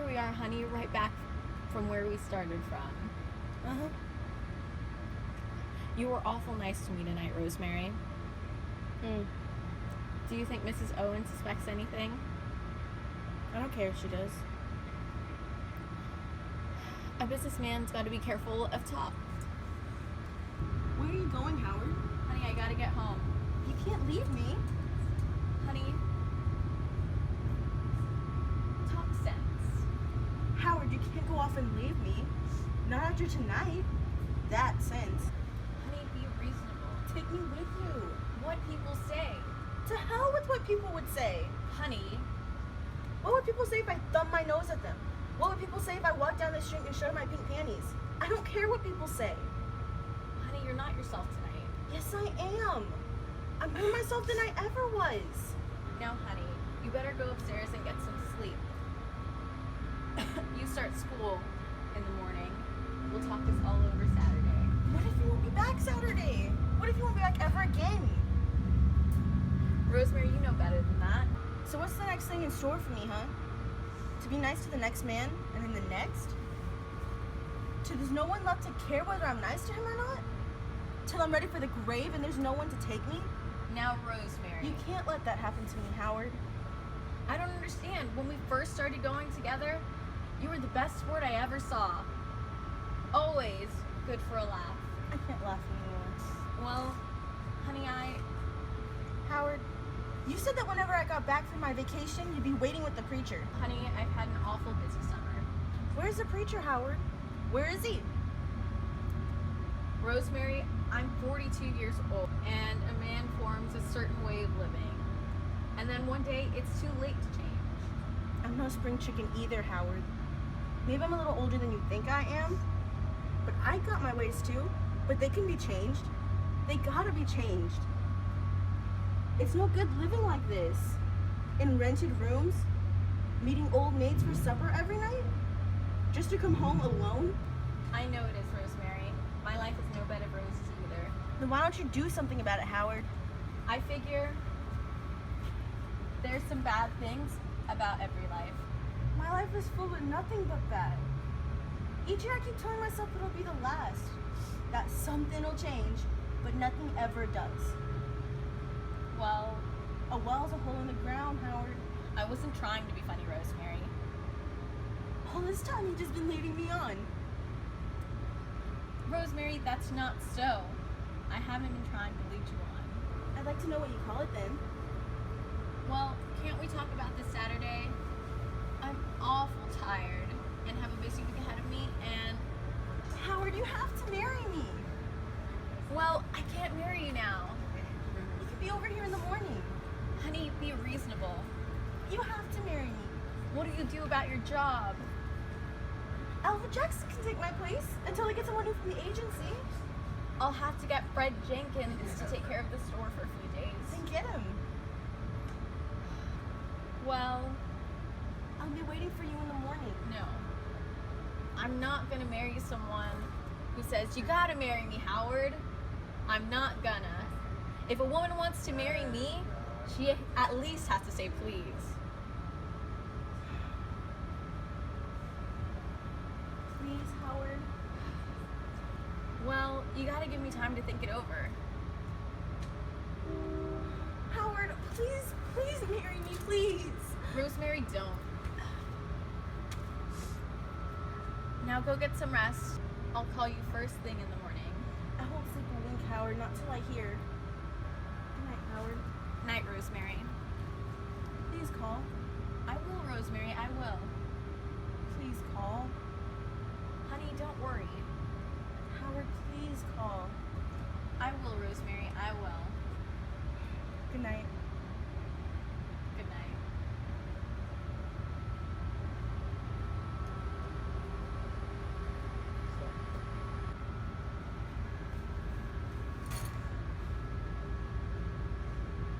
here we are, honey, right back from where we started from. Uh-huh. You were awful nice to me tonight, Rosemary. Do you think Mrs. Owen suspects anything? I don't care if she does. A businessman's got to be careful of talk. Where are you going, Howard? Honey, I gotta get home. You can't leave me. Honey, talk sense. Howard, you can't go off and leave me. Not after tonight. That sense. Honey, be reasonable. Take me with you. What people say. To hell with what people would say. Honey, What would people say if I thumbed my nose at them? What would people say if I walked down the street and showed my pink panties? I don't care what people say. honey, you're not yourself tonight. Yes, I am. I'm more myself than I ever was. Now, honey, you better go upstairs and get some sleep. You start school in the morning. We'll talk this all over Saturday. What if you won't be back Saturday? What if you won't be back ever again? Rosemary, you know better than that. So what's the next thing in store for me, huh? To be nice to the next man, and then the next? Till there's no one left to care whether I'm nice to him or not? Till I'm ready for the grave and there's no one to take me? Now, Rosemary, You can't let that happen to me, Howard. I don't understand. When we first started going together, you were the best sport I ever saw. Always good for a laugh. I can't laugh anymore. Well, honey, Howard, you said that whenever I got back from my vacation, you'd be waiting with the preacher. honey, I've had an awful busy summer. Where's the preacher, Howard? Where is he? Rosemary, I'm 42 years old, and a man forms a certain way of living. And then one day, it's too late to change. I'm no spring chicken either, Howard. Maybe I'm a little older than you think I am, but I got my ways too. But they can be changed. They gotta be changed. It's no good living like this. In rented rooms, meeting old maids for supper every night, just to come home alone. I know it is, Rosemary. My life is no bed of roses either. Then why don't you do something about it, Howard? I figure there's some bad things about every life. My life is full of nothing but bad. Each year I keep telling myself it'll be the last. That something will change, but nothing ever does. Well, A well's a hole in the ground, Howard. I wasn't trying to be funny, Rosemary. All this time you've just been leading me on. Rosemary, that's not so. I haven't been trying to lead you on. I'd like to know what you call it then. Well, can't we talk about this Saturday? I'm awful tired and have a busy week ahead of me, and Howard, you have to marry me. well, I can't marry you now. You could be over here in the morning. Honey, be reasonable. You have to marry me. What do you do about your job? Alpha Jackson can take my place until I get someone new from the agency. I'll have to get Fred Jenkins to take care of the store for a few days. Then get him. Well, I'll be waiting for you in the morning. no. I'm not gonna marry someone who says, you gotta marry me, Howard. I'm not gonna. If a woman wants to marry me, she at least has to say please. Please, Howard. Well, you gotta give me time to think it over. Howard, please, please marry me, please. Rosemary, don't. Now go get some rest. I'll call you first thing in the morning. I won't sleep a wink, Howard, not till I hear. Good night, Howard. Night, Rosemary. Please call. I will, Rosemary, I will. Please call. Honey, don't worry. Howard, please call. I will, Rosemary, I will. Good night.